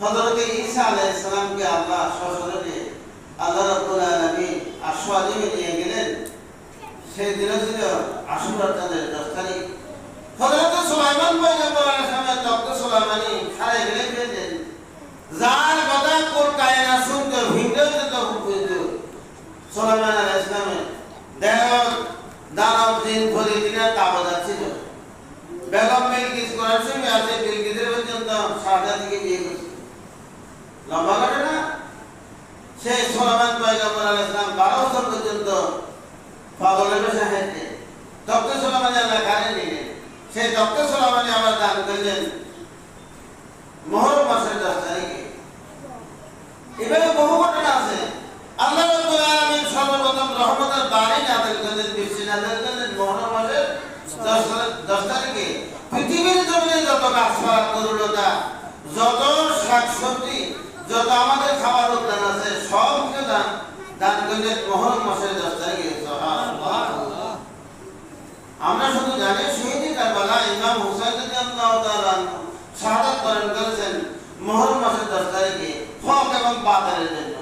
হযরত ঈসা আলাইহিস সালামকে আল্লাহ সশরীরে আল্লাহ রাব্বুল আলামিন আশওয়াজে নিয়ে গেলেন। সেই দিন ছিল আশুরার চাঁদের 10 তারিখ। হযরত সুলাইমান পয়গম্বর আলাইহিস সালামের তখ্ত সুলাইমানি খাড়াই গেলেন বলেন, যার কথা কোন কায়না শুনতে ভিড়ে যেত হুজুর সুলাইমান আলাইহিস সালামের দেহ দানব দিন ফলি দিনের তাবাদা ছিল। বেগম বিলকিস কোরআন আছে বিলকিসের পর্যন্ত সাদা দিকে বিয়ে করেছে। লম্বা ঘটনা। সেই সুলাইমান পয়গম্বর আলাইহিস সালাম 12 বছর পর্যন্ত পাগলের বেশে হেঁটে তখ্ত সুলাইমানি আল্লাহ কানে নিলেন। সেই তখ্ত সুলাইমানি আবার দান করলেন মুহররম মাসের 10 তারিখে। এভাবে বহু ঘটনা আছে। আল্লাহ রাব্বুল আলামিন সর্বপ্রথম রহমতের বাণী নাযিল করলেন, বৃষ্টি নাযিল করলেন মুহররম মাসের 10 তারিখে। পৃথিবীর জমিনে যত গাছপালা, তরুলতা, যত শাকসবজি, যত আমাদের খাবার উদ্যান আছে সব কিছু দান করলেন মুহররম মাসের 10 তারিখে। সুবহানাল্লাহ। আমরা শুধু জানি শহীদ কারবালা ইমাম হুসাইন রাদিয়াল্লাহু তাআলা শাহাদাত বরণ করেছেন মুহররম মাসের 10 তারিখে হক এবং বাতিলের জন্য।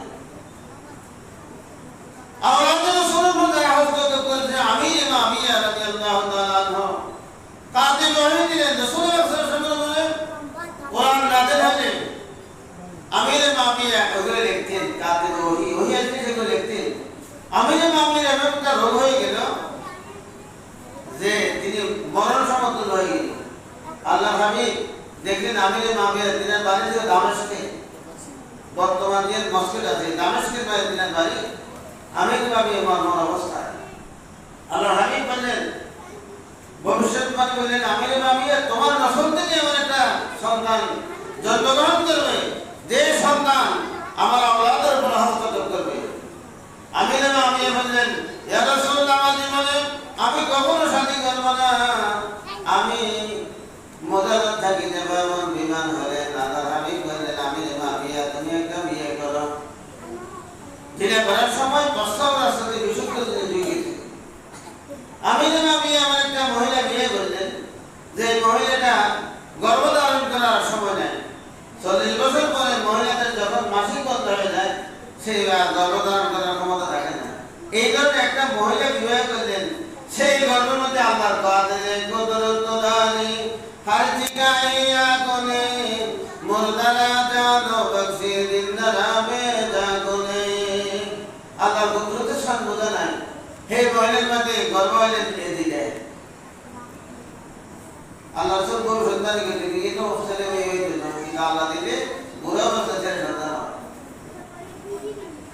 আওলাদে রাসূলের প্রতি হস্তক্ষেপ করেছে আমির মামিয়া রাদিয়াল্লাহু তাআলা আনহু। কাজী ওহী দিলেন রাসূলুল্লাহ সাল্লাল্লাহু আলাইহি ওয়াসাল্লাম কোরআন নাযিল হলে আমির মামিয়া ওগুলো লিখতেন। কাজী ওহী আসলে সেগুলো লিখতেন। আমির মামিয়ার এমন একটা রোগ হয়ে গেল যে তিনি মরণ সমতুল্য হয়ে গেলেন। আল্লাহ হাবিব দেখলেন আমির মামিয়ার দিনের বাড়ি ছিল দামেস্কে, বর্তমান যে মসজিদ আছে দামেস্কের বাইরে দিনের বাড়ি। আমির মামিয়া মরণ অবস্থায় আল্লাহ হাবিব বললেন, ভবিষ্যৎবাণী বললেন, আমির মামিয়া তোমার নসল থেকে এমন একটা সন্তান জন্মগ্রহণ করবে যে সন্তান আমার আওলাদের উপর হস্তক্ষেপ করবে। আমির মামিয়া বললেন, ইয়া রাসূলুল্লাহ, আমার জীবনে আমি কখনো শাদী করব না। আমি মজাদার থাকি যাব এমন বিমান হলে আল্লাহ হাবিব বললেন, আমির মামিয়া তুমি একটা বিয়ে করো। যেটা করার সময় প্রস্তাব রাস্তাতে বিশুদ্ধ দিয়ে গেছে। আমির মামিয়া এমন একটা মহিলা বিয়ে করলেন যে মহিলাটা গর্ভধারণ করার সময় নেয়। 40 বছর পরে মহিলাদের যখন মাসিক বন্ধ হয়ে যায় সেই গর্ভধারণ করার ক্ষমতা থাকে না। এই কারণে একটা মহিলা বিবাহ করলেন। সেই গর্ভের মধ্যে আল্লাহর বাদে কুদরতদানি হর জিগাইয়া কোনে মুরদালা জানো বখশি জিন্দারাবে জাগনে। আল্লাহর কুদরতের সম্বোধন নাই। হে মহিলার মধ্যে গর্ভ হলে দিয়ে দিলে আল্লাহ রাসূল কোন সন্তানকে দিলে তো ছেলে মেয়ে হইতো না, কিন্তু আল্লাহ দিলে বুড়া অবস্থা ছেলে সন্তান।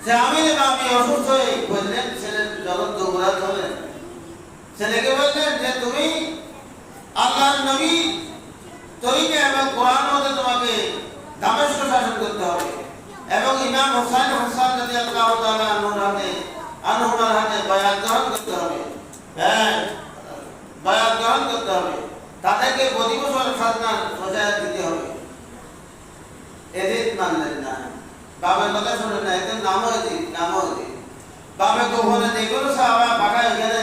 সে আমির মামিয়া অসুস্থ হয়ে বললেন, ছেলের জগৎ দৌড়া চলে। ছেলেকে বললেন যে তুমি আল্লাহর নবী তরিকা এবং কোরআন মতে তোমাকে দামেস্ক শাসন করতে হবে এবং ইমাম হুসাইন রাদিয়াল্লাহু তাআলা আনহুর হাতে বায়াত গ্রহণ করতে হবে। হ্যাঁ, বায়াত গ্রহণ করতে হবে। তাদেরকে প্রতি বছর খাজনা সজায় দিতে হবে। এদিন মানলেন না, বাবার কথা শুনলেন না। একদম নামও এদিন। বাবা গোপনে যে কোনো সাহাবা পাঠায় ওখানে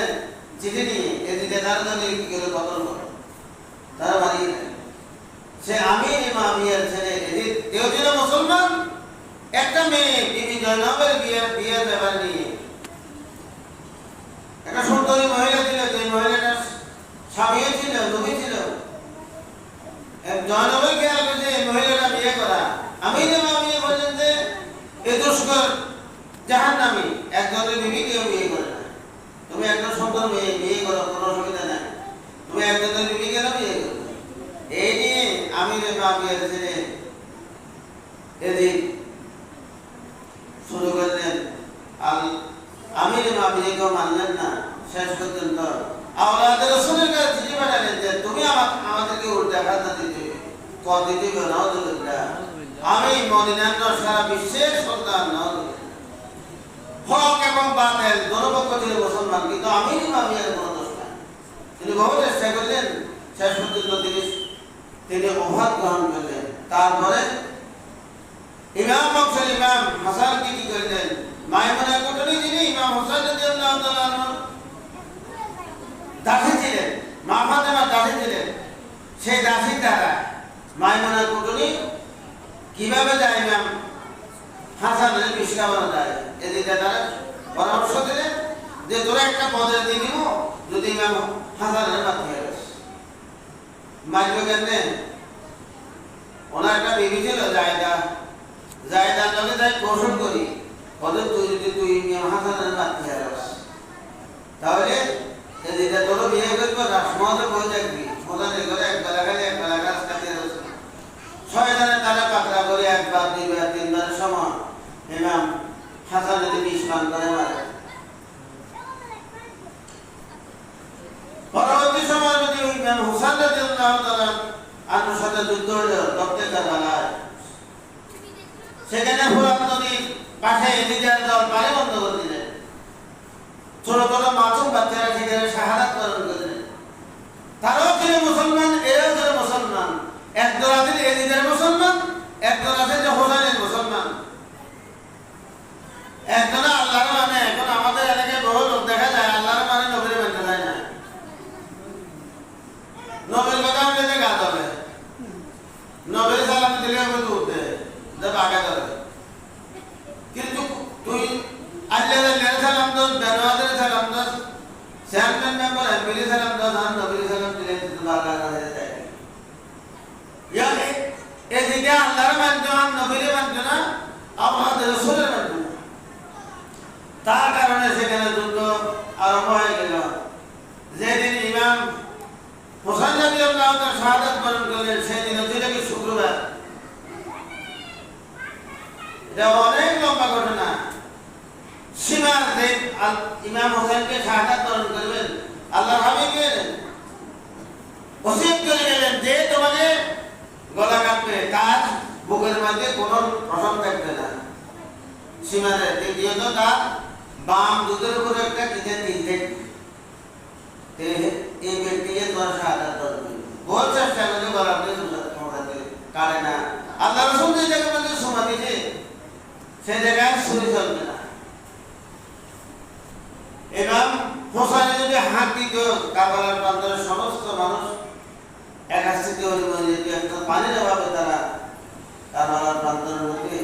চিঠি নিয়ে এদিকে তারা তাদের কি করে বদল করে তারা বাড়িয়ে দেয়। সে আমির মামিয়ার ছেলে এদিন কেউ ছিল মুসলমান। একটা মেয়ে বিবি জয়নবের বিয়ের ব্যাপার নিয়ে একটা সুন্দরী মহিলা ছিল, যে মহিলাটার স্বামীও ছিল, নবী ছিল। জয়নবের খেয়াল করছে এই মহিলাটা বিয়ে করা। আমির মামিয়া বললেন যে এ দুষ্কর জাহান্নামী, একজনের বিবি কেউ বিয়ে করে না। তুমি একজন সুন্দর মেয়ে বিয়ে করো, কোনো অসুবিধা নাই। তুমি একজনের বিবি কেন বিয়ে করো? এই নিয়ে আমির মামিয়ার ছেলে এদিন শুরু করলেন। আমির মামিয়াকেও মানলেন না। শেষ পর্যন্ত আওলাদে রাসূলের কাছে চিঠি পাঠালেন যে তুমি আমাদেরকে উল্টা খাজনা দিতে দিতে নাউযুবিল্লাহ। আমি মদিনার সারা বিশ্বের সন্তান নাউযুবিল্লাহ। হক এবং বাতিল দুটো পক্ষ ছিল মুসলমান, কিন্তু আমির মামিয়ার কোনো দোষ নাই। তিনি বহু চেষ্টা করলেন। শেষ পর্যন্ত তিনি ওহদ গ্রহণ করলেন। তারপরে ইমাম মকসুদ ইমাম হাসানকে কি করলেন? মাইমুনার কোটরে যিনি ইমাম হুসাইন রাদিয়াল্লাহু তাআলা আনহু দাসী ছিলেন, মা ফাতেমার দাসী ছিলেন, সেই দাসীর দ্বারা মাইমুনার কোটরে কিভাবে যায় ইমাম হাসানের মিশকা বানা যায় এদিকে তারা পরামর্শ দিলেন যে তোরা একটা পদের দিয়ে দিব যদি ইমাম হাসানের মাথায় আসে মাঝবে কেন ওনার একটা বিবি ছিল জায়দার লগে তাই কৌশল করি ওদের তুই যদি তুই ইমাম হাসানের মাথায় আসে তাহলে এদিকে তোরা বিয়ে করবো রাসমতে বই দেখবি মোদানের করে একবেলা খালি একবেলা গাছ কাটিয়ে রয়েছে 6 জনের তারা পাকড়া করে একবার দুইবার তিনবার সময় ইমাম হাসান যদি 20 মান করে মারে পরবর্তী সময় যদি ইমাম হুসাইন রাদিয়াল্লাহু তাআলা আনহুর সাথে যুদ্ধ হলো রক্তে কারবালায় সেখানে ফুরাত নদীর পাশে এলিজার দল পানি বন্ধ করে দিলেন ছোট ছোট মাসুম বাচ্চারা সেখানে শাহাদাত বরণ করলেন তারাও ছিল মুসলমান এরাও ছিল মুসলমান একদল আছেন এলিজার মুসলমান একদল আছেন যে হোসেনের মুসলমান একজন আল্লাহর মানে এখন আমাদের এলাকায় বহু লোক দেখা যায় আল্লাহর মানে নবীর মানতে যায় না নবীর কথা বলতে গা ধরে নবীর সালাম দিলে বলতে উঠে যে বাঘা ধরে কিন্তু তুই আল্লাহর সালাম দোস বেনওয়াজের সালাম দোস চেয়ারম্যান মেম্বার এমপির সালাম দোস আর নবীর সালাম দিলে তুই বাঘা ধরে যায় এদিকে আল্লাহর মানতে আর নবীর মানতে না আমাদের রাসূলের মানতে না তার কারণে সেখানে যুদ্ধ আরম্ভ হয়ে গেল যেদিন ইমাম হুসাইন রাদিয়াল্লাহু তাআলা শাহাদাত বরণ করলেন সেদিন ছিল কি শুক্রবার এটা অনেক লম্বা ঘটনা সীমার যে ইমাম হুসাইনকে শাহাদাত বরণ করবেন আল্লাহর হাবিবকে ওসিয়ত করে গেলেন যে তোমাকে গলা কাটবে তার বুকের মধ্যে কোনো রসম থাকবে না সীমারে দ্বিতীয়ত তার বাম দুধের উপর একটা কিনে তিনটে এই ব্যক্তিকে তোমার শাহাদাত করবে বহুত চেষ্টা করে গলাতে কাটে না আল্লাহ রাসূল যে জায়গার মধ্যে সমা দিয়েছে সেই জায়গায় ছুরি চলবে না এবং হোসাইন যদি হাত দিত কারবালার প্রান্তরের সমস্ত মানুষ একাশ্রিত হয়ে যেত একটা পানির অভাবে তারা কারবালার প্রান্তরের মধ্যে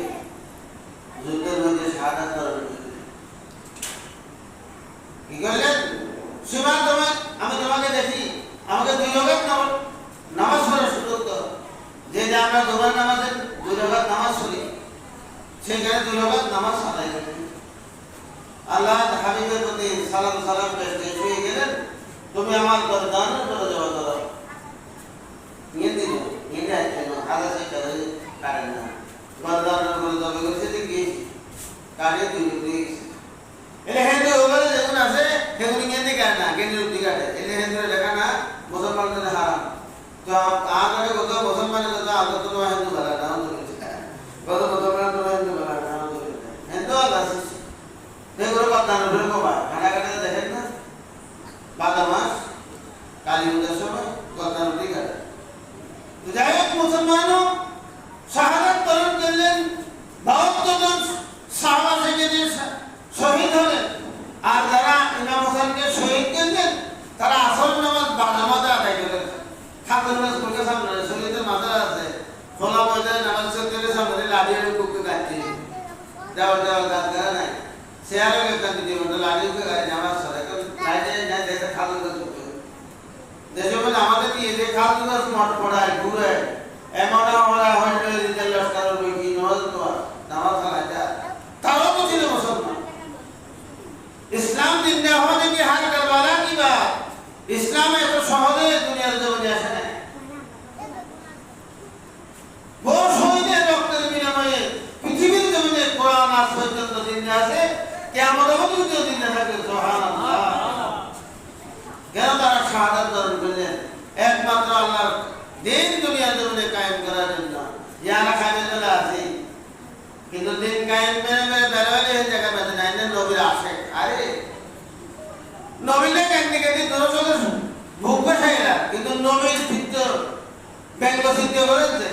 যুদ্ধের মধ্যে শাহাদাত বরণ করলেন কি করলেন সীমা আমি তোমাকে দেখি আমাকে 2 রাকাত নামাজ পড়ার সুযোগ দাও যে আমরা দুবার নামাজের 2 রাকাত নামাজ পড়ি সেখানে 2 রাকাত নামাজ আদায় করি আল্লাহ হাবিবের প্রতি সালাম পেশ হয়ে গেলেন তুমি আমার গর্দানের উপরে জবাব দাও নিয়ে দিল নিয়ে যাচ্ছে না আলাদা সেটা কারেন না গর্দানের উপরে জবাব করেছে দেখি কারে তুই এলে হিন্দু ওগুলো যেগুলো আছে সেগুলো কেন্দ্রে কাটে না কেন্দ্রের দিকে কাটে এলে হিন্দুরা দেখা না মুসলমানদের হারাম তো আগে কত মুসলমানের কথা আল্লাহ তো হিন্দু বলা না কত মুসলমান তো হিন্দু বলা না হিন্দু আল্লাহ সেগুলো গদ্দান উপরে কমা খানা কাটে দেখেন না বাদা মাস কালী পূজার সময় গদ্দান উপরে কাটে যাই হোক মুসলমানও শাহাদাত বরণ করলেন 72 জন সাহাবা সেখানে শহীদ হলেন আর যারা ইমাম হোসেনকে শহীদ করলেন তারা আসল নামাজ বাজামাতে আদায় করলেন খাতুন নামাজ পড়ে সামনে শহীদের মাজার আছে খোলা ময়দানে নামাজ চলতে সামনে লাড়িয়ে কুকুর কাটছে দেওয়াল গাছ করা নাই শেয়ারে গেতাম দিদি লাড়িয়ে গায়ে নামাজ সরে লাইনে না দেখে খাতুন গাছ দেশে বলে আমাদের কি যে খাতুন গাছ মঠ পড়ায় ঘুরে এমন আমরা হয়তো দিতে লস্কার কি নামাজ খালাইটা তারাও তো ছিল মুসলমান ইসলাম দিন না হলে কি হাল করবালা কি বাত ইসলাম এত সহজে দুনিয়ার জীবনে আসে না বহু শহীদের রক্তের বিনিময়ে পৃথিবীর জীবনে কোরআন আজ পর্যন্ত দিন আছে কিয়ামত পর্যন্ত দিন থাকে সুবহানাল্লাহ কেন তারা শাহাদাত বরণ করলেন একমাত্র আল্লাহর দিন দুনিয়ার জীবনে কায়েম করার জন্য ইয়ারা কাজের জন্য আছে কিন্তু দিন কায়েম মেরে বেরোলে এই জায়গা বেঁধে নাই না নবীর আসে আরে নবীলে কেন দিকে দর্শকের ভোগ বসাইলা কিন্তু নবীর ভিতর ব্যঙ্গ সিদ্ধ করেছে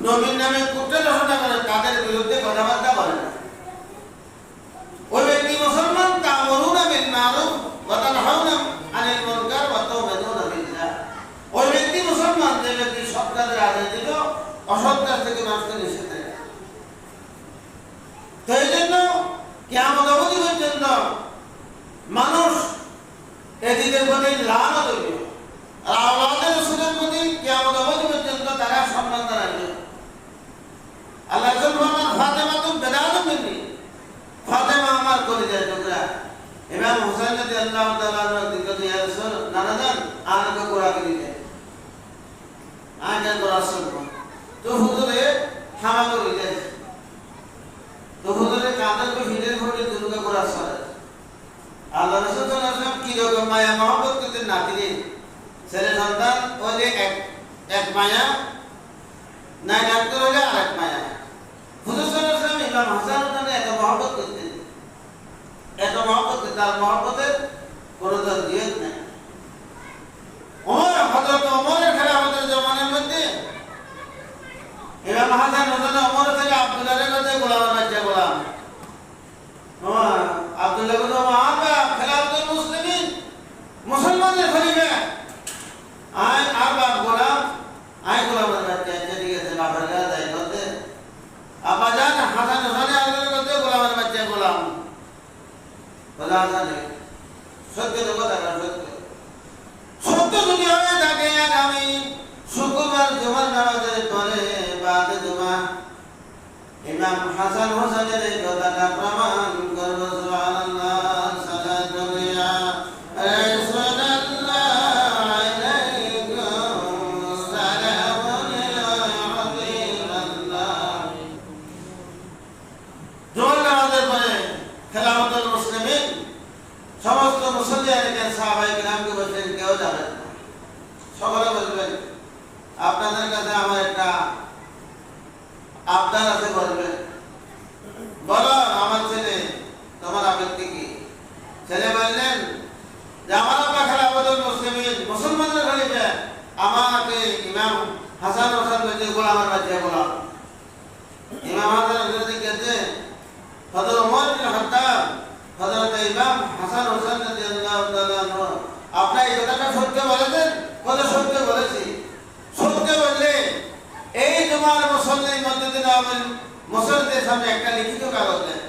নবীর নামে কুটে রচনা করে তাদের বিরুদ্ধে কথাবার্তা বলে না ওই ব্যক্তি মুসলমান তা'মুরুনা বিল মা'রুফ ওয়া তানহাউনা আনিল মুনকার ওয়া তু'মিনুনা বিল্লাহ ওই ব্যক্তি মুসলমান যে ব্যক্তি সৎ কাজের আদেশ দিল অসৎ কাজ থেকে মানুষকে নিষেধ করে। তো এই জন্য কিয়ামত অবধি পর্যন্ত মানুষ এদিকের প্রতি লানত হইবে, আর আওলাদের রাসূলের প্রতি কিয়ামত অবধি পর্যন্ত তারা সম্মান জানাবে। আল্লাহ বলেন ফাতেমা তো বেলাল মিন্নি, ফাতেমা আমার কলিজার টুকরা। ইমাম হুসাইন রাদিয়াল্লাহু তাআলা আনহু দিকে ইয়া রাসূল নানা জান আমাকে কোরআন দিতে আগে রাসূল তো হুজুরে হামা করে দেয়, তো হুজুরে কাঁধের উপর হিলের ভরে দুর্গা কোরআন সরে। আল্লাহ রাসূল সাল্লাল্লাহু আলাইহি ওয়াসাল্লাম কি রকম মায়া মহব্বত করতেন নাতিরে, ছেলে সন্তান ওই যে এক মায়া, নাই ডাক্তার হলে আরেক মায়া। হুজুর সাল্লাল্লাহু আলাইহি ওয়াসাল্লাম ইমাম হাসান ওখানে এত মহব্বত করতেন, এত মহব্বত, তার মহব্বতের কোনো দরদিয়ত নাই। হযরত ওমরের খেলাফতের জমানার মধ্যে ইমাম হাসান হযরত ওমর থেকে আব্দুল্লাহর কাছে গোলামের বাচ্চা গোলাম আব্দুল্লাহ বলে ওমর খেলাফতুল মুসলিমিন, মুসলমানদের খলিফা আয় আর বাপ গোলাম আয় গোলামের বাচ্চা ঠিক আছে বাবার কাছে যাই করতে আব্বাজান হাসান হোসেনের আল্লাহর কাছে গোলামের বাচ্চা গোলাম বলা হাসান সত্য তো কথা সত্য সত্য যদি হয়ে থাকে আগামী শুক্রবার জুমার নামাজের পরে বাদে জুমা ইমাম হাসান হোসেনের এই কথাটা প্রমাণ করব। সুবহানাল্লাহ সালাতুল্লাহ রাসূলুল্লাহ আলাইকুম সালামুন হাবিবাল্লাহ। জুমার নামাজের পরে খেলাফতুল মুসলিমিন সমস্ত মুসল্লিয়ানকে সাহাবায়ে কিরামকে বললেন কেউ যাবেন না, সকলে বলবেন আপনাদের কাছে আমার একটা আবদার আছে, বলবেন বলো আমার ছেলে তোমার আপত্তি কি? ছেলে বললেন যে আমার আব্বা খেলাফতুল মুসলিমিন মুসলমানদের খলিফা, আমাকে ইমাম হাসান হোসেন বলছে গোলামের বাচ্চা গোলাম। ইমাম হাসান হোসেন জিজ্ঞাসা হযরত ওমর বিন খাত্তাব হযরত ইমাম হাসান হোসেন রাদিয়াল্লাহু তাআলা আনহু আপনি এই কথাটা সত্য বলেছেন? বলে সত্য বলেছি। সত্য বললে এই তোমার মুসল্লির মধ্যে দিন মুসল্লিদের সামনে একটা লিখিত কাগজ দেন।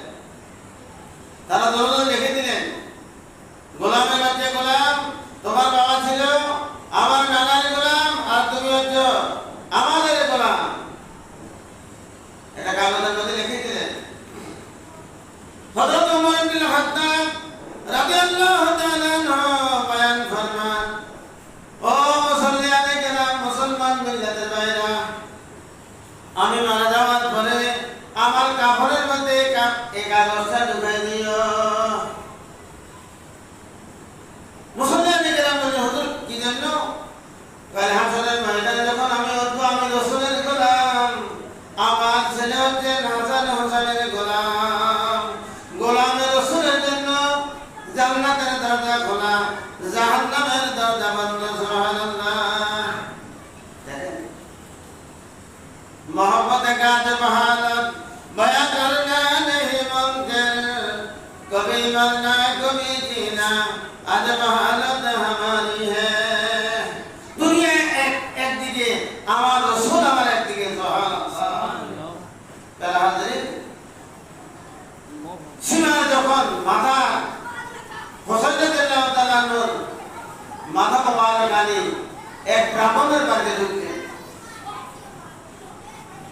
তারা দৌড় লিখে দিলেন গোলামের বাচ্চা গোলাম, তোমার বাবা ছিল আমার নানার গোলাম আর তুমি হচ্ছ আমাদের গোলাম। এটা কাগজের মধ্যে লিখে দিলেন। হযরত ওমর বিন খাত্তাব রাদিয়াল্লাহু তাআলা আনহু বয়ান ফরমান, ও মুসল্লিয়ানে কেরাম, মুসলমান মিল্লাতের ভাইরা, আমি মারা যাওয়ার পরে আমার কাফনের মধ্যে এই কাগজটা ঢুকাই দিও। মুসল্লিয়ানে কেরাম বলে হুজুর কি জন্য? কাল হাসরের ময়দানে যখন আমি উঠবো আমি রাসূলের গোলাম, আমার ছেলে হচ্ছে হাসান হোসেনের গোলাম। গোলামের রাসূলের জন্য জান্নাতের দরজা খোলা, জাহান্নামের দরজা বন্ধ। সুবহানাল্লাহ। দেখেন मोहब्बत का जब हालत बयां करना नहीं मुमकिन, कभी मरना कभी जीना अजब हालत हमारी है। दुनिया एक दिखे আমার রাসূল আমার একদিকে। সুবহানাল্লাহ। তারা হাজির সীমার যখন মাথা হোসেন রাদিয়াল্লাহু তাআলা আনহুর মাথা মোবারক আলী এক ব্রাহ্মণের বাড়িতে ঢুকলেন।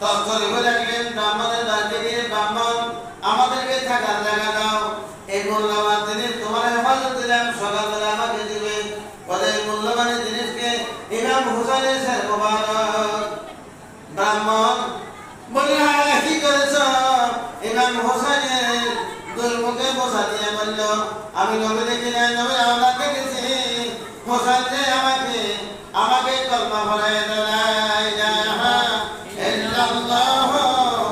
তখন বলে রাখলেন ব্রাহ্মণের বাড়িতে গিয়ে, ব্রাহ্মণ আমাদেরকে থাকার জায়গা দাও, এই মূল্যবান জিনিস তোমার হেফাজত দিলাম, সকালবেলা আমাকে দিবে। ওদের মূল্যবান জিনিসকে ইমাম হুসাইনের স্যার মোবারক। ব্রাহ্মণ বলল কি করেছ? ইমাম হুসাইনের দুই মুখে বসা দিয়ে বলল, আমি নবী দেখি নাই, নবীর আওলাদ দেখেছি। হুসাইন যে আমাকে কলমা পড়ায় দিল, লা ইলাহা ইল্লাল্লাহু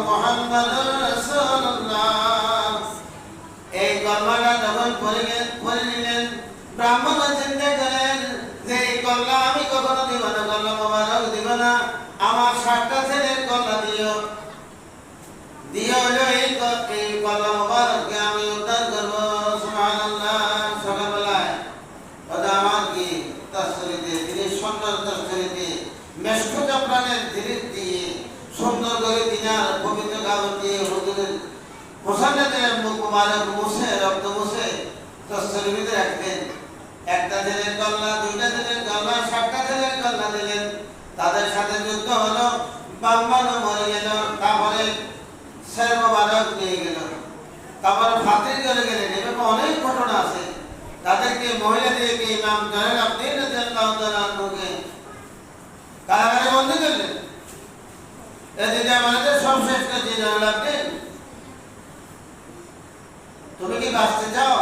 মুহাম্মাদুর রাসূলুল্লাহ। এই কলমাটা যখন পড়ে নিলেন, ব্রাহ্মণ চিন্তা করেন যে এই কলমা আমি কখনো দিব না, কলমা মোবারক দিব না, আমার 7টা ছেলের কলমা দিও। হলো এই কলমা মোবারককে আমি উদ্ধার করব। সুবহানাল্লাহ। সকালবেলায় ওটা আমার কি তসরিতে তিনি সুন্দর তসরিতে মেশকু জাফরানের জিনিস দিয়ে মহিলাদের মুখ মুবারক মুছে রক্ত মুছে তসরের ভিতরে রাখলেন। একটা ছেলের কল্লা, দুইটা ছেলের কল্লা, 7টা ছেলের কল্লা দিলেন। তাদের সাথে যুদ্ধ হলো, বাম্মানো মরে গেল, তারপরে শের মুবারক নিয়ে গেল, তারপরে ফাতির করে গেলেন। এরকম অনেক ঘটনা আছে। তাদেরকে মহিলাদেরকে ইমাম জয়নুল আবদিন রাদিয়াল্লাহু তাআলা আনহুকে কারাগারে বন্দী করলেন। এদিকে আমাদের সর্বশ্রেষ্ঠ যে জয়নুল আবদিন, তুমি কি বাঁচতে চাও?